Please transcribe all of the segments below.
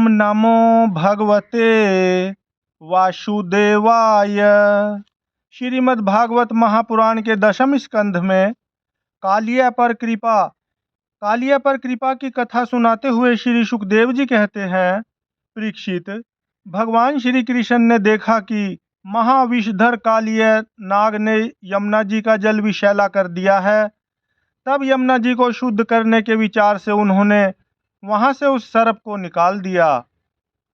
ओम नमो भगवते वासुदेवाय। श्रीमद् भागवत महापुराण के दशम स्कंध में कालिया पर कृपा की कथा सुनाते हुए श्री सुखदेव जी कहते हैं, परीक्षित, भगवान श्री कृष्ण ने देखा कि महाविषधर कालिय नाग ने यमुना जी का जल विषैला कर दिया है। तब यमुना जी को शुद्ध करने के विचार से उन्होंने वहां से उस सर्प को निकाल दिया।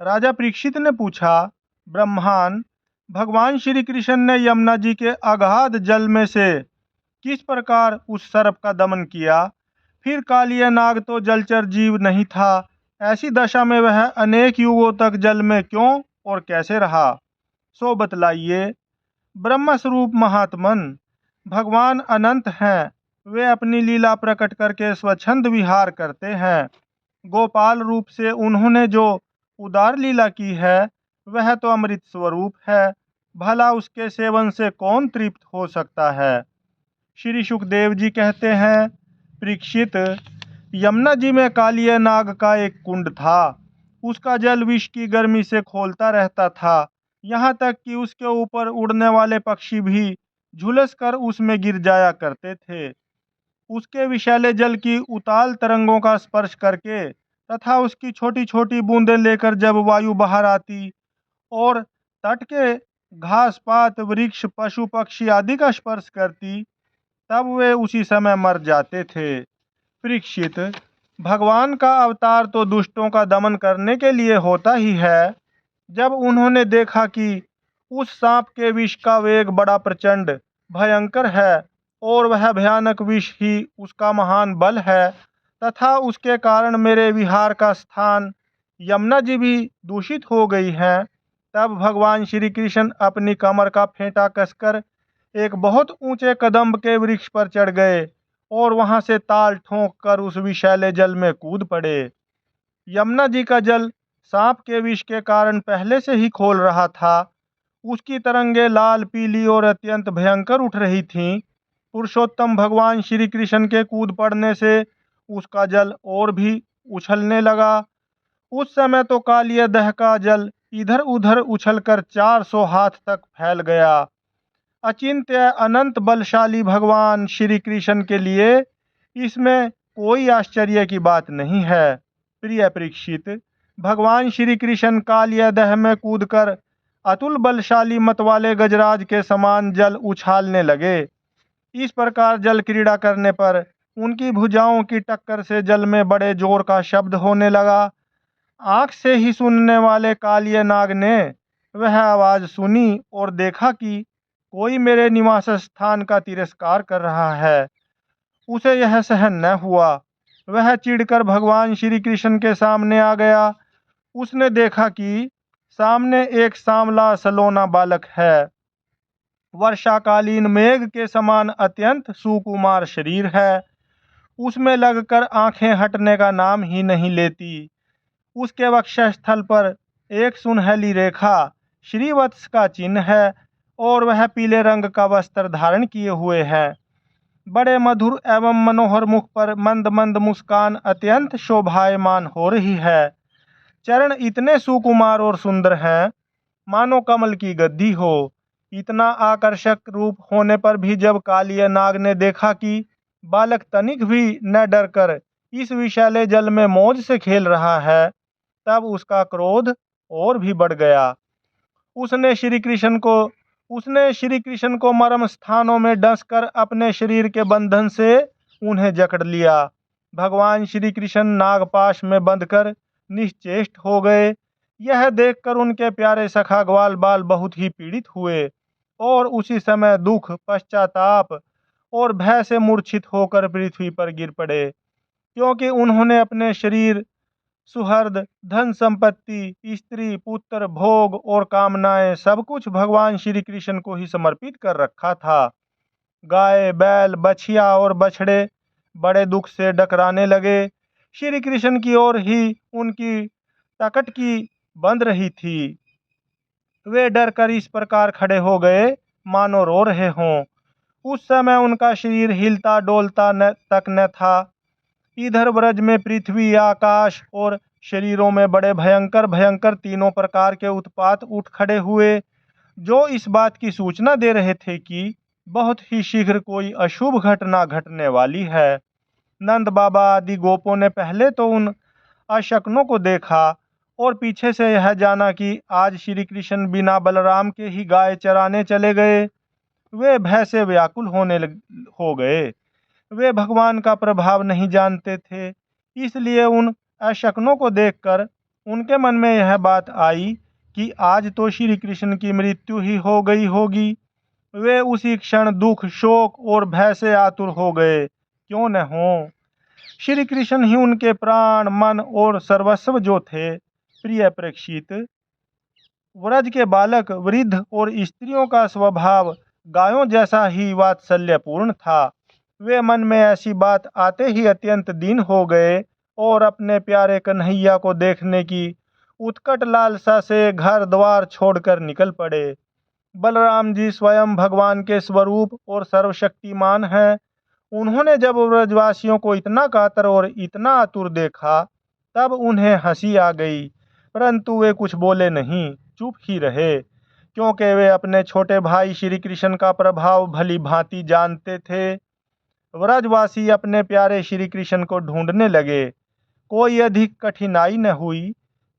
राजा परीक्षित ने पूछा, ब्रह्मन, भगवान श्री कृष्ण ने यमुना जी के अगाध जल में से किस प्रकार उस सर्प का दमन किया? फिर कालिया नाग तो जलचर जीव नहीं था, ऐसी दशा में वह अनेक युगों तक जल में क्यों और कैसे रहा, सो बतलाइए। ब्रह्म स्वरूप महात्मन, भगवान अनंत हैं, वे अपनी लीला प्रकट करके स्वच्छंद विहार करते हैं। गोपाल रूप से उन्होंने जो उदार लीला की है वह तो अमृत स्वरूप है, भला उसके सेवन से कौन तृप्त हो सकता है। श्री सुखदेव जी कहते हैं, परीक्षित, यमुना जी में कालिया नाग का एक कुंड था। उसका जल विष की गर्मी से खौलता रहता था, यहाँ तक कि उसके ऊपर उड़ने वाले पक्षी भी झुलस कर उसमें गिर जाया करते थे। उसके विषैले जल की उताल तरंगों का स्पर्श करके तथा उसकी छोटी छोटी बूंदें लेकर जब वायु बाहर आती और तट के घास पात वृक्ष पशु पक्षी आदि का स्पर्श करती, तब वे उसी समय मर जाते थे। परीक्षित, भगवान का अवतार तो दुष्टों का दमन करने के लिए होता ही है। जब उन्होंने देखा कि उस सांप के विष का वेग बड़ा प्रचंड भयंकर है और वह भयानक विष ही उसका महान बल है तथा उसके कारण मेरे विहार का स्थान यमुना जी भी दूषित हो गई है, तब भगवान श्री कृष्ण अपनी कमर का फेंटा कसकर एक बहुत ऊंचे कदम्ब के वृक्ष पर चढ़ गए और वहां से ताल ठोंक कर उस विषैले जल में कूद पड़े। यमुना जी का जल सांप के विष के कारण पहले से ही खोल रहा था। उसकी तरंगे लाल पीली और अत्यंत भयंकर उठ रही थीं। पुरुषोत्तम भगवान श्री कृष्ण के कूद पड़ने से उसका जल और भी उछलने लगा। उस समय तो कालिया दह का जल इधर उधर उछलकर 400 हाथ तक फैल गया। अचिंत्य अनंत बलशाली भगवान श्री कृष्ण के लिए इसमें कोई आश्चर्य की बात नहीं है। प्रिय परीक्षित, भगवान श्री कृष्ण कालिया दह में कूदकर अतुल बलशाली मत वाले गजराज के समान जल उछालने लगे। इस प्रकार जल क्रीड़ा करने पर उनकी भुजाओं की टक्कर से जल में बड़े जोर का शब्द होने लगा। आंख से ही सुनने वाले कालिया नाग ने वह आवाज सुनी और देखा कि कोई मेरे निवास स्थान का तिरस्कार कर रहा है। उसे यह सहन न हुआ। वह चिढ़कर भगवान श्री कृष्ण के सामने आ गया। उसने देखा कि सामने एक सांवला सलोना बालक है। वर्षाकालीन मेघ के समान अत्यंत सुकुमार शरीर है। उसमें लगकर आंखें हटने का नाम ही नहीं लेती। उसके वक्षस्थल पर एक सुनहली रेखा श्रीवत्स का चिन्ह है और वह पीले रंग का वस्त्र धारण किए हुए है। बड़े मधुर एवं मनोहर मुख पर मंद मंद मुस्कान अत्यंत शोभायमान हो रही है। चरण इतने सुकुमार और सुंदर हैं, मानो कमल की गद्दी हो। इतना आकर्षक रूप होने पर भी जब कालिया नाग ने देखा कि बालक तनिक भी न डरकर इस विषैले जल में मौज से खेल रहा है, तब उसका क्रोध और भी बढ़ गया। उसने श्री कृष्ण को मर्म स्थानों में डसकर अपने शरीर के बंधन से उन्हें जकड़ लिया। भगवान श्री कृष्ण नागपाश में बंधकर निश्चेष्ट हो गए। यह देखकर उनके प्यारे सखा ग्वाल बाल बहुत ही पीड़ित हुए और उसी समय दुख, पश्चाताप और भय से मूर्छित होकर पृथ्वी पर गिर पड़े, क्योंकि उन्होंने अपने शरीर, सुहृद, धन संपत्ति, स्त्री, पुत्र, भोग और कामनाएं सब कुछ भगवान श्री कृष्ण को ही समर्पित कर रखा था। गाय, बैल, बछिया और बछड़े बड़े दुख से डकराने लगे। श्री कृष्ण की ओर ही उनकी टकटकी बंध रही थी। वे डरकर इस प्रकार खड़े हो गए मानो रो रहे हों। उस समय उनका शरीर हिलता डोलता तक न था। इधर ब्रज में पृथ्वी, आकाश और शरीरों में बड़े भयंकर भयंकर तीनों प्रकार के उत्पात उठ खड़े हुए, जो इस बात की सूचना दे रहे थे कि बहुत ही शीघ्र कोई अशुभ घटना घटने वाली है। नंद बाबा आदि गोपों ने पहले तो उन अशकुनों को देखा और पीछे से यह जाना कि आज श्री कृष्ण बिना बलराम के ही गाय चराने चले गए। वे भय से व्याकुल हो गए। वे भगवान का प्रभाव नहीं जानते थे, इसलिए उन अशकुनों को देखकर उनके मन में यह बात आई कि आज तो श्री कृष्ण की मृत्यु ही हो गई होगी। वे उसी क्षण दुख, शोक और भय से आतुर हो गए। क्यों न हो, श्री कृष्ण ही उनके प्राण, मन और सर्वस्व जो थे। प्रिय परीक्षित, व्रज के बालक, वृद्ध और स्त्रियों का स्वभाव गायों जैसा ही वात्सल्यपूर्ण था। वे मन में ऐसी बात आते ही अत्यंत दीन हो गए और अपने प्यारे कन्हैया को देखने की उत्कट लालसा से घर द्वार छोड़कर निकल पड़े। बलराम जी स्वयं भगवान के स्वरूप और सर्वशक्तिमान हैं। उन्होंने जब ब्रजवासियों को इतना कातर और इतना आतुर देखा, तब उन्हें हंसी आ गई, परंतु वे कुछ बोले नहीं, चुप ही रहे, क्योंकि वे अपने छोटे भाई श्री कृष्ण का प्रभाव भली भांति जानते थे। व्रजवासी अपने प्यारे श्री कृष्ण को ढूंढने लगे। कोई अधिक कठिनाई न हुई,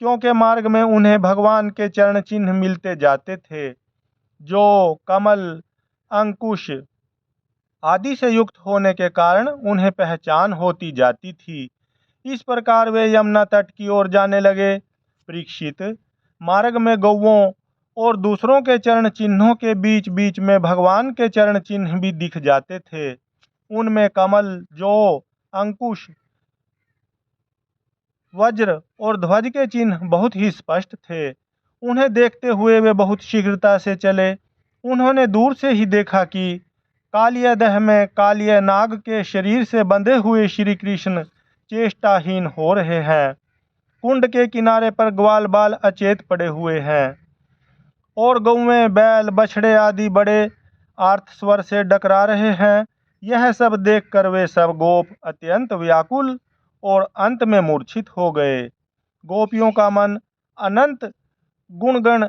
क्योंकि मार्ग में उन्हें भगवान के चरण चिन्ह मिलते जाते थे, जो कमल, अंकुश आदि से युक्त होने के कारण उन्हें पहचान होती जाती थी। इस प्रकार वे यमुना तट की ओर जाने लगे। परीक्षित, मार्ग में गौओं और दूसरों के चरण चिन्हों के बीच बीच में भगवान के चरण चिन्ह भी दिख जाते थे। उनमें कमल, जौ, अंकुश, वज्र और ध्वज के चिन्ह बहुत ही स्पष्ट थे। उन्हें देखते हुए वे बहुत शीघ्रता से चले। उन्होंने दूर से ही देखा कि कालिया दह में कालिया नाग के शरीर से बंधे हुए श्री कृष्ण चेष्टाहीन हो रहे हैं। कुंड के किनारे पर ग्वाल बाल अचेत पड़े हुए हैं और गौएं, बैल, बछड़े आदि बड़े आर्त स्वर से डकरा रहे हैं। यह सब देखकर वे सब गोप अत्यंत व्याकुल और अंत में मूर्छित हो गए। गोपियों का मन अनंत गुणगण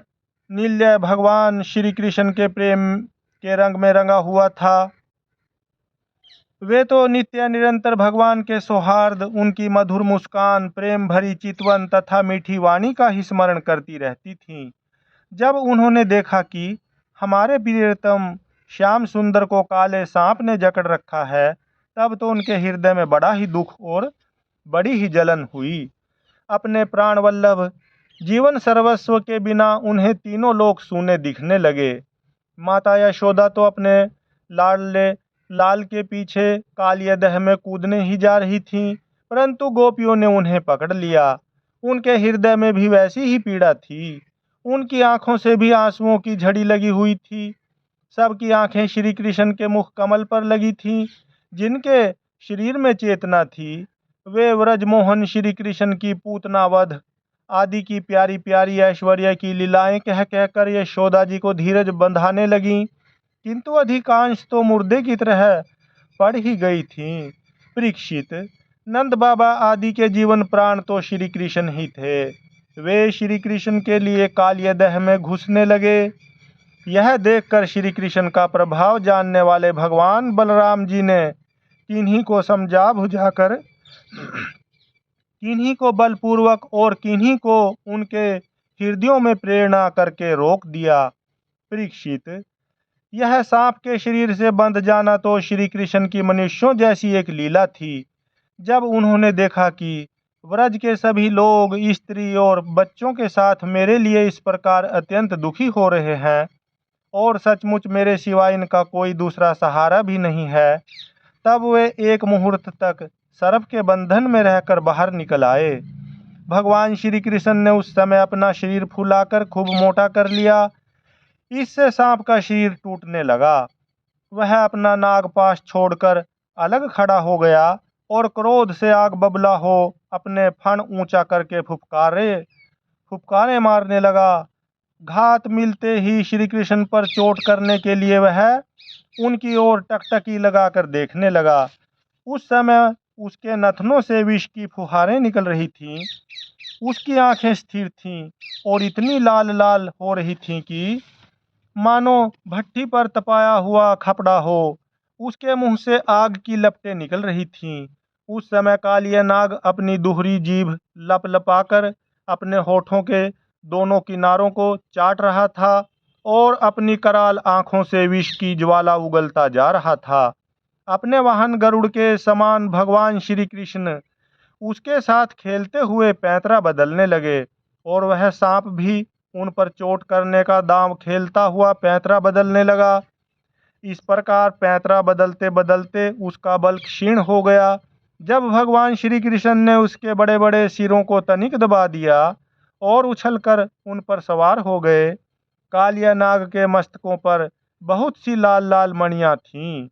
निलय भगवान श्री कृष्ण के प्रेम के रंग में रंगा हुआ था। वे तो नित्य निरंतर भगवान के सौहार्द, उनकी मधुर मुस्कान, प्रेम भरी चितवन तथा मीठी वाणी का ही स्मरण करती रहती थीं। जब उन्होंने देखा कि हमारे प्रियतम श्याम सुंदर को काले सांप ने जकड़ रखा है, तब तो उनके हृदय में बड़ा ही दुख और बड़ी ही जलन हुई। अपने प्राण वल्लभ, जीवन सर्वस्व के बिना उन्हें तीनों लोक सूने दिखने लगे। माता यशोदा तो अपने लाडले लाल के पीछे कालिया दह में कूदने ही जा रही थीं, परंतु गोपियों ने उन्हें पकड़ लिया। उनके हृदय में भी वैसी ही पीड़ा थी। उनकी आंखों से भी आंसुओं की झड़ी लगी हुई थी। सबकी आंखें श्री कृष्ण के मुख कमल पर लगी थीं, जिनके शरीर में चेतना थी। वे व्रजमोहन श्री कृष्ण की पूतना वध आदि की प्यारी प्यारी ऐश्वर्य की लीलाएं कह कहकर यशोदा जी को धीरज बंधाने लगीं, किंतु अधिकांश तो मुर्दे की तरह पड़ ही गई थीं। परीक्षित, नंद बाबा आदि के जीवन प्राण तो श्री कृष्ण ही थे। वे श्री कृष्ण के लिए कालिया दह में घुसने लगे। यह देखकर श्री कृष्ण का प्रभाव जानने वाले भगवान बलराम जी ने किन्हीं को समझा बुझाकर, किन्हीं को बलपूर्वक और किन्हीं को उनके हृदयों में प्रेरणा करके रोक दिया। परीक्षित, यह सांप के शरीर से बंध जाना तो श्री कृष्ण की मनुष्यों जैसी एक लीला थी। जब उन्होंने देखा कि व्रज के सभी लोग, स्त्री और बच्चों के साथ मेरे लिए इस प्रकार अत्यंत दुखी हो रहे हैं और सचमुच मेरे सिवा इनका कोई दूसरा सहारा भी नहीं है, तब वे एक मुहूर्त तक सर्प के बंधन में रहकर बाहर निकल आए। भगवान श्री कृष्ण ने उस समय अपना शरीर फुलाकर खूब मोटा कर लिया। इससे सांप का शरीर टूटने लगा। वह अपना नागपाश छोड़कर अलग खड़ा हो गया और क्रोध से आग बबला हो अपने फण ऊंचा करके फुफकारे मारने लगा। घात मिलते ही श्री कृष्ण पर चोट करने के लिए वह उनकी ओर टकटकी लगाकर देखने लगा। उस समय उसके नथनों से विष की फुहारें निकल रही थीं। उसकी आंखें स्थिर थीं और इतनी लाल लाल हो रही थीं कि मानो भट्ठी पर तपाया हुआ खपड़ा हो। उसके मुंह से आग की लपटें निकल रही थीं। उस समय कालिया नाग अपनी दुहरी जीभ लपलपाकर अपने होठों के दोनों किनारों को चाट रहा था और अपनी कराल आंखों से विष की ज्वाला उगलता जा रहा था। अपने वाहन गरुड़ के समान भगवान श्री कृष्ण उसके साथ खेलते हुए पैंतरा बदलने लगे और वह सांप भी उन पर चोट करने का दांव खेलता हुआ पैंतरा बदलने लगा। इस प्रकार पैंतरा बदलते बदलते उसका बल क्षीण हो गया। जब भगवान श्री कृष्ण ने उसके बड़े बड़े सिरों को तनिक दबा दिया और उछलकर उन पर सवार हो गए। कालिया नाग के मस्तकों पर बहुत सी लाल लाल मणियां थीं।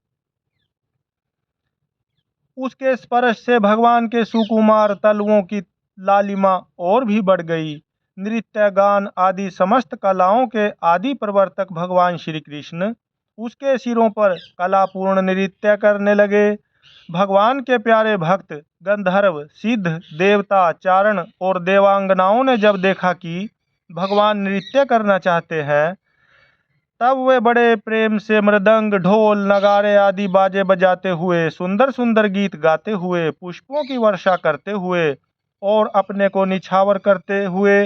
उसके स्पर्श से भगवान के सुकुमार तलवों की लालिमा और भी बढ़ गई। नृत्य गान आदि समस्त कलाओं के आदि प्रवर्तक भगवान श्री कृष्ण उसके सिरों पर कलापूर्ण नृत्य करने लगे। भगवान के प्यारे भक्त गंधर्व सिद्ध देवता चारण और देवांगनाओं ने जब देखा कि भगवान नृत्य करना चाहते हैं, तब वे बड़े प्रेम से मृदंग ढोल नगाड़े आदि बाजे बजाते हुए सुंदर सुंदर गीत गाते हुए पुष्पों की वर्षा करते हुए और अपने को निछावर करते हुए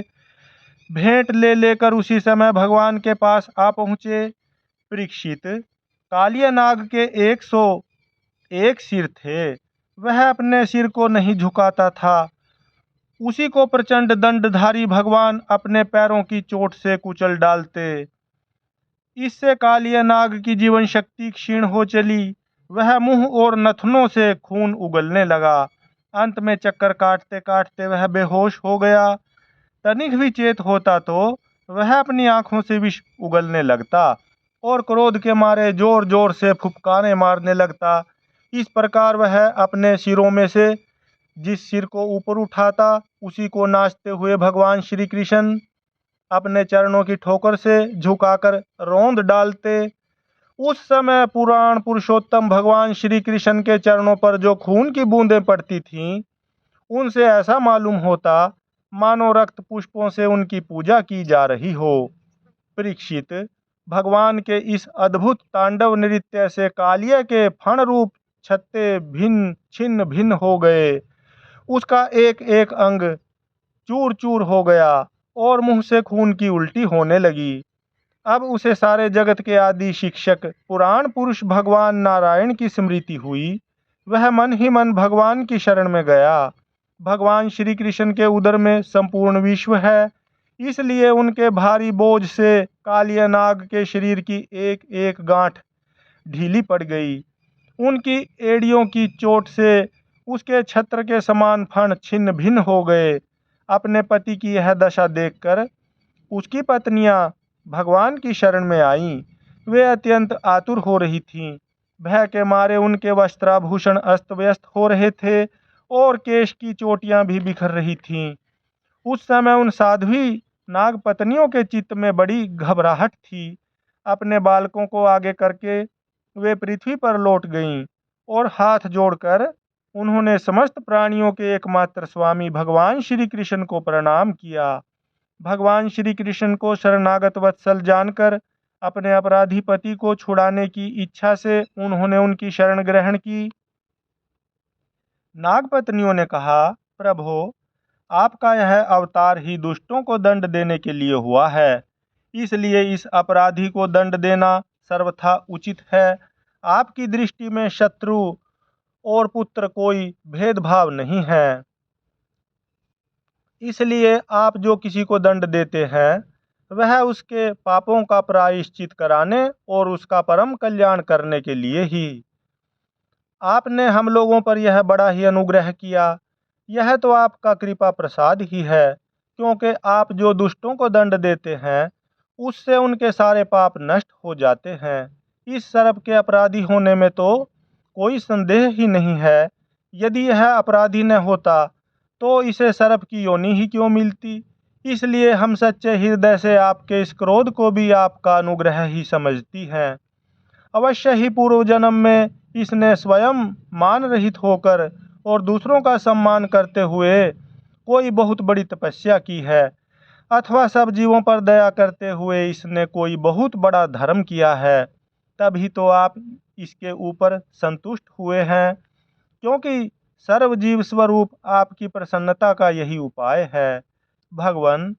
भेंट ले लेकर उसी समय भगवान के पास आ पहुँचे। परीक्षित, कालिया नाग के 101 सिर थे। वह अपने सिर को नहीं झुकाता था। उसी को प्रचंड दंडधारी भगवान अपने पैरों की चोट से कुचल डालते। इससे कालिया नाग की जीवन शक्ति क्षीण हो चली। वह मुंह और नथनों से खून उगलने लगा। अंत में चक्कर काटते काटते वह बेहोश हो गया। तनिक भी चेत होता तो वह अपनी आंखों से विष उगलने लगता और क्रोध के मारे जोर जोर से फुफकारे मारने लगता। इस प्रकार वह अपने सिरों में से जिस सिर को ऊपर उठाता उसी को नाचते हुए भगवान श्री कृष्ण अपने चरणों की ठोकर से झुकाकर रौंद डालते। उस समय पुराण पुरुषोत्तम भगवान श्री कृष्ण के चरणों पर जो खून की बूंदें पड़ती थीं, उनसे ऐसा मालूम होता मानो रक्त पुष्पों से उनकी पूजा की जा रही हो। परीक्षित, भगवान के इस अद्भुत तांडव नृत्य से कालिया के फण रूप छत्ते भिन्न छिन्न भिन्न हो गए। उसका एक एक अंग चूर चूर हो गया और मुंह से खून की उल्टी होने लगी। अब उसे सारे जगत के आदि शिक्षक पुराण पुरुष भगवान नारायण की स्मृति हुई। वह मन ही मन भगवान की शरण में गया। भगवान श्री कृष्ण के उदर में संपूर्ण विश्व है, इसलिए उनके भारी बोझ से कालिया नाग के शरीर की एक एक गांठ ढीली पड़ गई। उनकी एड़ियों की चोट से उसके छत्र के समान फण छिन्न भिन्न हो गए। अपने पति की यह दशा देखकर उसकी पत्नियां भगवान की शरण में आईं। वे अत्यंत आतुर हो रही थीं। भय के मारे उनके वस्त्राभूषण अस्त व्यस्त हो रहे थे और केश की चोटियां भी बिखर रही थीं। उस समय उन साध्वी नाग पत्नियों के चित्त में बड़ी घबराहट थी। अपने बालकों को आगे करके वे पृथ्वी पर लौट गईं और हाथ जोड़कर उन्होंने समस्त प्राणियों के एकमात्र स्वामी भगवान श्री कृष्ण को प्रणाम किया। भगवान श्री कृष्ण को शरणागत वत्सल जानकर अपने अपराधी पति को छुड़ाने की इच्छा से उन्होंने उनकी शरण ग्रहण की। नागपत्नियों ने कहा, प्रभो, आपका यह अवतार ही दुष्टों को दंड देने के लिए हुआ है, इसलिए इस अपराधी को दंड देना सर्वथा उचित है। आपकी दृष्टि में शत्रु और पुत्र कोई भेदभाव नहीं है, इसलिए आप जो किसी को दंड देते हैं वह उसके पापों का प्रायश्चित कराने और उसका परम कल्याण करने के लिए ही। आपने हम लोगों पर यह बड़ा ही अनुग्रह किया। यह तो आपका कृपा प्रसाद ही है, क्योंकि आप जो दुष्टों को दंड देते हैं उससे उनके सारे पाप नष्ट हो जाते हैं। इस सर्प के अपराधी होने में तो कोई संदेह ही नहीं है। यदि यह अपराधी न होता तो इसे सर्प की योनि ही क्यों मिलती। इसलिए हम सच्चे हृदय से आपके इस क्रोध को भी आपका अनुग्रह ही समझती हैं। अवश्य ही पूर्व जन्म में इसने स्वयं मान रहित होकर और दूसरों का सम्मान करते हुए कोई बहुत बड़ी तपस्या की है, अथवा सब जीवों पर दया करते हुए इसने कोई बहुत बड़ा धर्म किया है, तभी तो आप इसके ऊपर संतुष्ट हुए हैं, क्योंकि सर्वजीव स्वरूप आपकी प्रसन्नता का यही उपाय है। भगवान,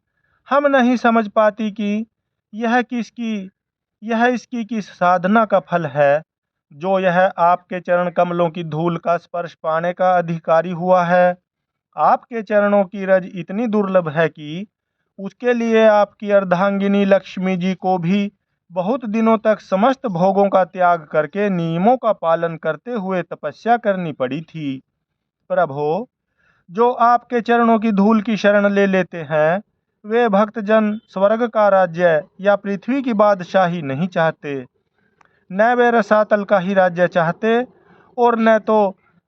हम नहीं समझ पाती कि यह किसकी यह इसकी किस साधना का फल है, जो यह आपके चरण कमलों की धूल का स्पर्श पाने का अधिकारी हुआ है। आपके चरणों की रज इतनी दुर्लभ है कि उसके लिए आपकी अर्धांगिनी लक्ष्मी जी को भी बहुत दिनों तक समस्त भोगों का त्याग करके नियमों का पालन करते हुए तपस्या करनी पड़ी थी। प्रभो, जो आपके चरणों की धूल की शरण ले लेते हैं, वे भक्तजन स्वर्ग का राज्य या पृथ्वी की बादशाही नहीं चाहते, न वे रसातल का ही राज्य चाहते और न तो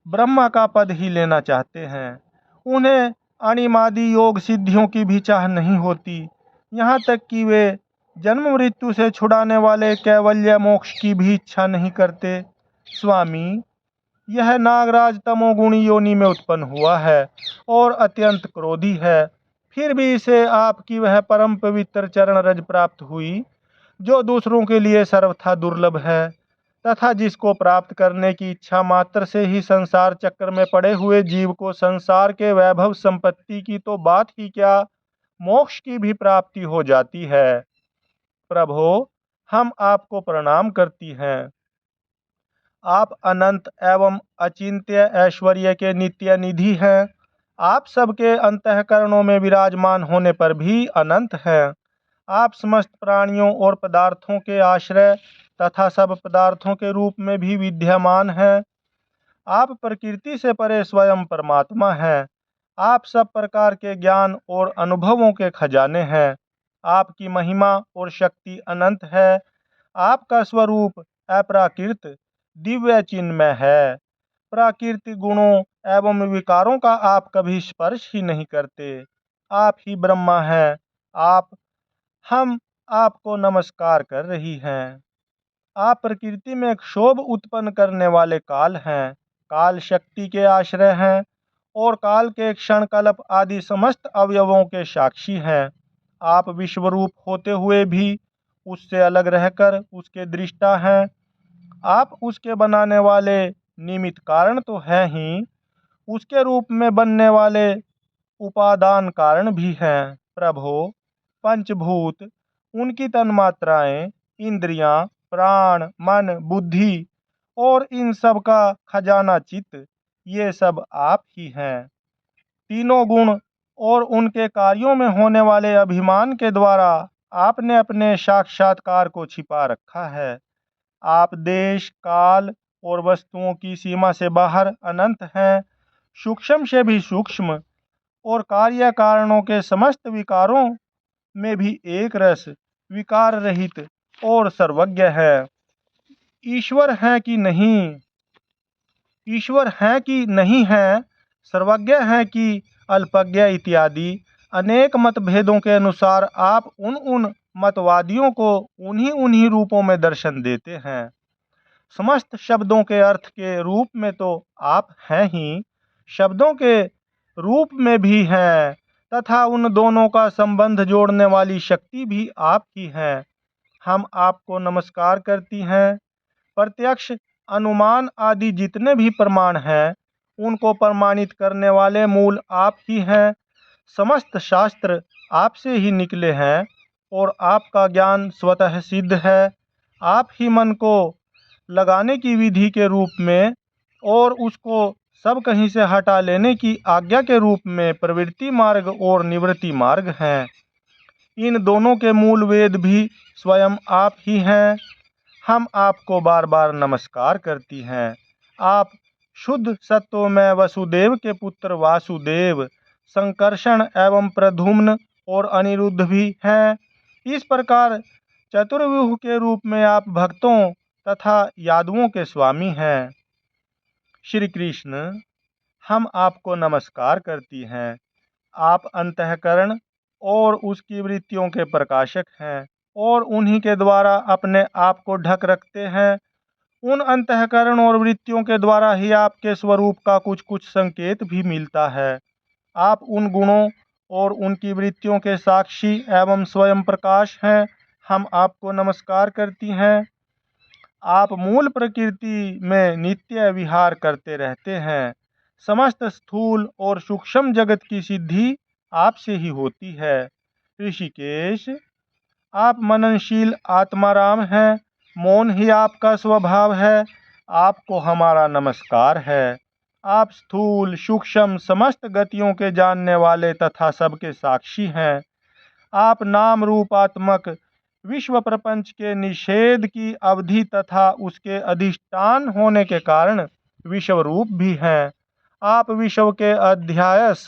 ब्रह्मा का पद ही लेना चाहते हैं। उन्हें अणिमादि योग सिद्धियों की भी चाह नहीं होती, यहाँ तक कि वे जन्म मृत्यु से छुड़ाने वाले कैवल्य मोक्ष की भी इच्छा नहीं करते। स्वामी, यह नागराज तमोगुणी योनि में उत्पन्न हुआ है और अत्यंत क्रोधी है, फिर भी इसे आपकी वह परम पवित्र चरण रज प्राप्त हुई, जो दूसरों के लिए सर्वथा दुर्लभ है, तथा जिसको प्राप्त करने की इच्छा मात्र से ही संसार चक्र में पड़े हुए जीव को संसार के वैभव संपत्ति की तो बात ही क्या, मोक्ष की भी प्राप्ति हो जाती है। प्रभो, हम आपको प्रणाम करती हैं। आप अनंत एवं अचिंत्य ऐश्वर्य के नित्य निधि हैं। आप सबके अंतःकरणों में विराजमान होने पर भी अनंत हैं। आप समस्त प्राणियों और पदार्थों के आश्रय तथा सब पदार्थों के रूप में भी विद्यमान हैं। आप प्रकृति से परे स्वयं परमात्मा हैं। आप सब प्रकार के ज्ञान और अनुभवों के खजाने हैं। आपकी महिमा और शक्ति अनंत है। आपका स्वरूप अपराकृत दिव्य चिन्मय है। प्राकृतिक गुणों एवं विकारों का आप कभी स्पर्श ही नहीं करते। आप ही ब्रह्मा हैं। हम आपको नमस्कार कर रही हैं। आप प्रकृति में क्षोभ उत्पन्न करने वाले काल हैं। काल शक्ति के आश्रय हैं और काल के क्षण कल्प आदि समस्त अवयवों के साक्षी हैं। आप विश्वरूप होते हुए भी उससे अलग रहकर उसके दृष्टा हैं। आप उसके बनाने वाले निमित्त कारण तो हैं ही, उसके रूप में बनने वाले उपादान कारण भी हैं। प्रभो, पंचभूत, उनकी तन्मात्राएं, इंद्रियां, प्राण, मन, बुद्धि और इन सब का खजाना चित्त, ये सब आप ही हैं। तीनों गुण और उनके कार्यों में होने वाले अभिमान के द्वारा आपने अपने साक्षात्कार को छिपा रखा है। आप देश, काल और वस्तुओं की सीमा से बाहर अनंत हैं, सूक्ष्म से भी सूक्ष्म और कार्य कारणों के समस्त विकारों में भी एक रस, विकार रहित और सर्वज्ञ है। ईश्वर है कि नहीं, ईश्वर हैं कि नहीं हैं, सर्वज्ञ हैं कि अल्पज्ञ इत्यादि अनेक मतभेदों के अनुसार आप उन मतवादियों को उन्हीं उन्हीं रूपों में दर्शन देते हैं। समस्त शब्दों के अर्थ के रूप में तो आप हैं ही, शब्दों के रूप में भी हैं, तथा उन दोनों का संबंध जोड़ने वाली शक्ति भी आप ही हैं। हम आपको नमस्कार करती हैं। प्रत्यक्ष, अनुमान आदि जितने भी प्रमाण हैं, उनको प्रमाणित करने वाले मूल आप ही हैं। समस्त शास्त्र आपसे ही निकले हैं और आपका ज्ञान स्वतः सिद्ध है। आप ही मन को लगाने की विधि के रूप में और उसको सब कहीं से हटा लेने की आज्ञा के रूप में प्रवृत्ति मार्ग और निवृत्ति मार्ग हैं। इन दोनों के मूल वेद भी स्वयं आप ही हैं। हम आपको बार बार नमस्कार करती हैं। आप शुद्ध सत्वमय वसुदेव के पुत्र वासुदेव, संकर्षण एवं प्रद्युम्न और अनिरुद्ध भी हैं। इस प्रकार चतुर्व्यूह के रूप में आप भक्तों तथा यादवों के स्वामी हैं। श्री कृष्ण, हम आपको नमस्कार करती हैं। आप अंतःकरण और उसकी वृत्तियों के प्रकाशक हैं और उन्हीं के द्वारा अपने आप को ढक रखते हैं। उन अंतःकरण और वृत्तियों के द्वारा ही आपके स्वरूप का कुछ कुछ संकेत भी मिलता है। आप उन गुणों और उनकी वृत्तियों के साक्षी एवं स्वयं प्रकाश हैं। हम आपको नमस्कार करती हैं। आप मूल प्रकृति में नित्य विहार करते रहते हैं। समस्त स्थूल और सूक्ष्म जगत की सिद्धि आपसे ही होती है। ऋषिकेश, आप मननशील आत्माराम हैं। मौन ही आपका स्वभाव है। आपको हमारा नमस्कार है। आप स्थूल सूक्ष्म समस्त गतियों के जानने वाले तथा सबके साक्षी हैं। आप नाम रूपात्मक विश्व प्रपंच के निषेध की अवधि तथा उसके अधिष्ठान होने के कारण विश्व रूप भी हैं। आप विश्व के अध्यायस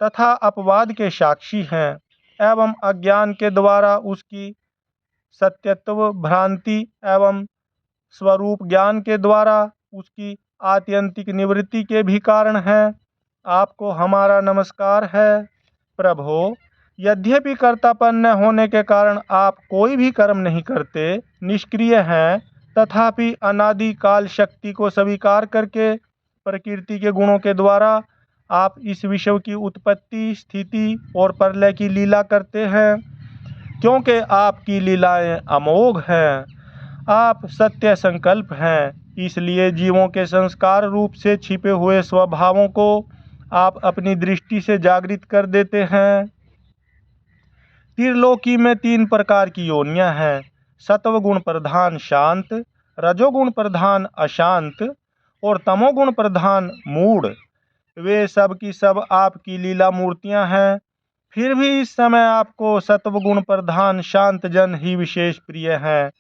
तथा अपवाद के साक्षी हैं एवं अज्ञान के द्वारा उसकी सत्यत्व भ्रांति एवं स्वरूप ज्ञान के द्वारा उसकी आत्यंतिक निवृत्ति के भी कारण हैं। आपको हमारा नमस्कार है। प्रभो, यद्यपि कर्तापन्न होने के कारण आप कोई भी कर्म नहीं करते, निष्क्रिय हैं, तथापि अनादि काल शक्ति को स्वीकार करके प्रकृति के गुणों के द्वारा आप इस विश्व की उत्पत्ति, स्थिति और प्रलय की लीला करते हैं। क्योंकि आपकी लीलाएं अमोघ हैं, आप सत्य संकल्प हैं, इसलिए जीवों के संस्कार रूप से छिपे हुए स्वभावों को आप अपनी दृष्टि से जागृत कर देते हैं। त्रिलोकी में 3 प्रकार की योनियां हैं: सत्वगुण प्रधान शांत, रजोगुण प्रधान अशांत और तमोगुण प्रधान मूढ़। वे सब की सब आपकी लीला मूर्तियां हैं। फिर भी इस समय आपको सत्वगुण प्रधान शांत जन ही विशेष प्रिय हैं,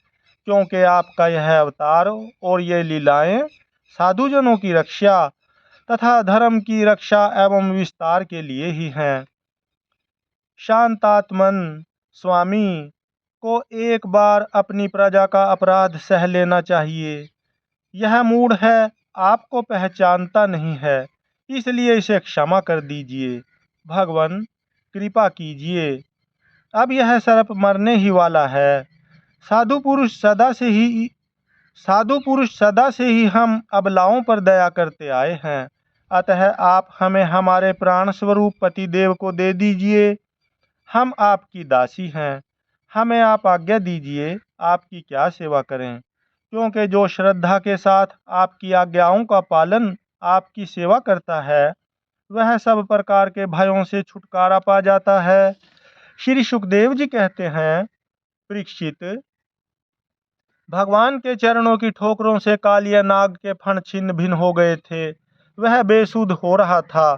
क्योंकि आपका यह अवतार और ये लीलाएं साधुजनों की रक्षा तथा धर्म की रक्षा एवं विस्तार के लिए ही हैं। शांतात्मन स्वामी को एक बार अपनी प्रजा का अपराध सह लेना चाहिए। यह मूढ़ है, आपको पहचानता नहीं है, इसलिए इसे क्षमा कर दीजिए। भगवान, कृपा कीजिए। अब यह सर्प मरने ही वाला है। साधु पुरुष सदा से ही हम अबलाओं पर दया करते आए हैं। अतः आप हमें हमारे प्राण स्वरूप पति देव को दे दीजिए। हम आपकी दासी हैं। हमें आप आज्ञा दीजिए, आपकी क्या सेवा करें, क्योंकि जो श्रद्धा के साथ आपकी आज्ञाओं का पालन आपकी सेवा करता है, वह सब प्रकार के भयों से छुटकारा पा जाता है। श्री सुखदेव जी कहते हैं, परीक्षित, भगवान के चरणों की ठोकरों से कालिया नाग के फण छिन्न भिन्न हो गए थे। वह बेसुध हो रहा था।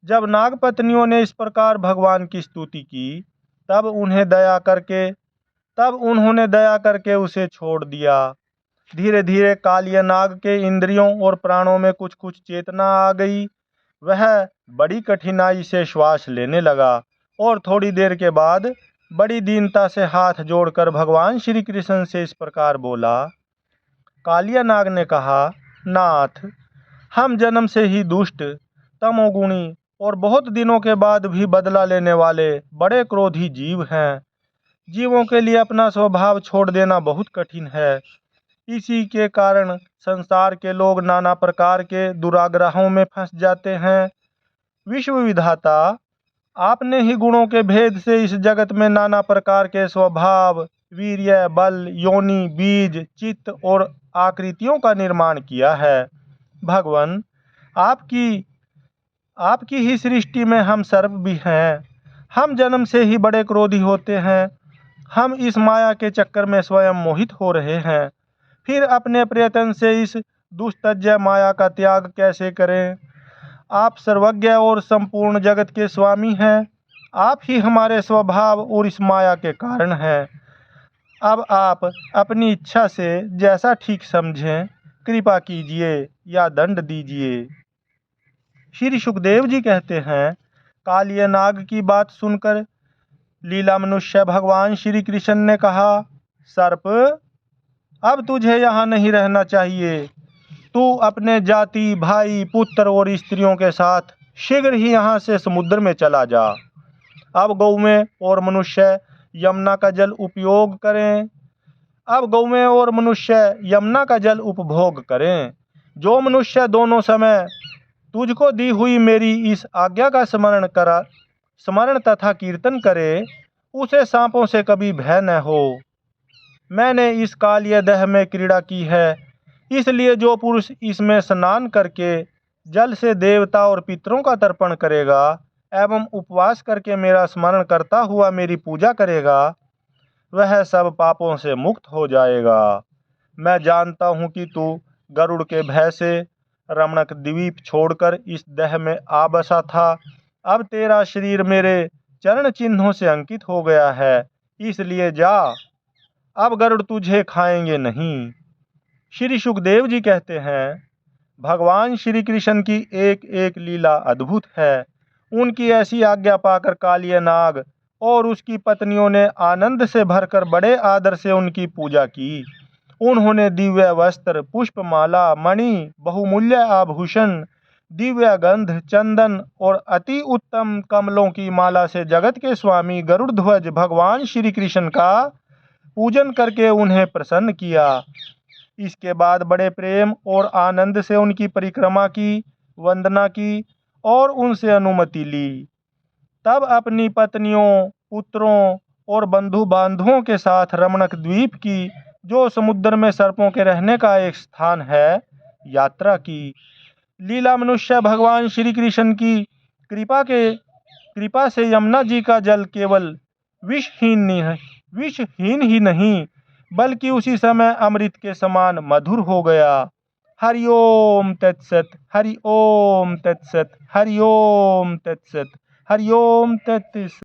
जब नाग पत्नियों ने इस प्रकार भगवान की स्तुति की, तब उन्होंने दया करके उसे छोड़ दिया। धीरे धीरे कालिया नाग के इंद्रियों और प्राणों में कुछ कुछ चेतना आ गई। वह बड़ी कठिनाई से श्वास लेने लगा और थोड़ी देर के बाद बड़ी दीनता से हाथ जोड़कर भगवान श्री कृष्ण से इस प्रकार बोला। कालिया नाग ने कहा, नाथ, हम जन्म से ही दुष्ट, तमोगुणी और बहुत दिनों के बाद भी बदला लेने वाले बड़े क्रोधी जीव हैं। जीवों के लिए अपना स्वभाव छोड़ देना बहुत कठिन है। इसी के कारण संसार के लोग नाना प्रकार के दुराग्रहों में फंस जाते हैं। विश्व विधाता, आपने ही गुणों के भेद से इस जगत में नाना प्रकार के स्वभाव, वीर्य, बल, योनि, बीज, चित्त और आकृतियों का निर्माण किया है। भगवान, आपकी ही सृष्टि में हम सर्प भी हैं। हम जन्म से ही बड़े क्रोधी होते हैं। हम इस माया के चक्कर में स्वयं मोहित हो रहे हैं। फिर अपने प्रयत्न से इस दुस्तज्य माया का त्याग कैसे करें? आप सर्वज्ञ और संपूर्ण जगत के स्वामी हैं। आप ही हमारे स्वभाव और इस माया के कारण हैं। अब आप अपनी इच्छा से जैसा ठीक समझें, कृपा कीजिए या दंड दीजिए। श्री सुखदेव जी कहते हैं, कालिया नाग की बात सुनकर लीला मनुष्य भगवान श्री कृष्ण ने कहा, सर्प, अब तुझे यहाँ नहीं रहना चाहिए। तू अपने जाति, भाई, पुत्र और स्त्रियों के साथ शीघ्र ही यहाँ से समुद्र में चला जा। अब गौ में और मनुष्य यमुना का जल उपयोग करें। अब गौवें और मनुष्य यमुना का जल उपभोग करें। जो मनुष्य दोनों समय तुझको दी हुई मेरी इस आज्ञा का स्मरण तथा कीर्तन करे, उसे सांपों से कभी भय न हो। मैंने इस कालिय दह में क्रीड़ा की है, इसलिए जो पुरुष इसमें स्नान करके जल से देवता और पितरों का तर्पण करेगा एवं उपवास करके मेरा स्मरण करता हुआ मेरी पूजा करेगा, वह सब पापों से मुक्त हो जाएगा। मैं जानता हूँ कि तू गरुड़ के भय से रमणक द्वीप छोड़कर इस दह में आ बसा था। अब तेरा शरीर मेरे चरण चिन्हों से अंकित हो गया है, इसलिए जा, अब गरुड़ तुझे खाएंगे नहीं। श्री सुखदेव जी कहते हैं, भगवान श्री कृष्ण की एक एक लीला अद्भुत है। उनकी ऐसी आज्ञा पाकर कालिया नाग और उसकी पत्नियों ने आनंद से भरकर बड़े आदर से उनकी पूजा की। उन्होंने दिव्य वस्त्र, पुष्पमाला, मणि, बहुमूल्य आभूषण, दिव्य गंध, चंदन और अति उत्तम कमलों की माला से जगत के स्वामी गरुड़ ध्वज भगवान श्री कृष्ण का पूजन करके उन्हें प्रसन्न किया। इसके बाद बड़े प्रेम और आनंद से उनकी परिक्रमा की, वंदना की और उनसे अनुमति ली। तब अपनी पत्नियों, पुत्रों और बंधु बांधवों के साथ रमणक द्वीप की, जो समुद्र में सर्पों के रहने का एक स्थान है, यात्रा की। लीला मनुष्य भगवान श्री कृष्ण की कृपा से यमुना जी का जल केवल विषहीन ही नहीं, बल्कि उसी समय अमृत के समान मधुर हो गया। हरि ओम तत्सत, हरि ओम तत्सत, हरि ओम तत्सत, हरि ओम तत्सत।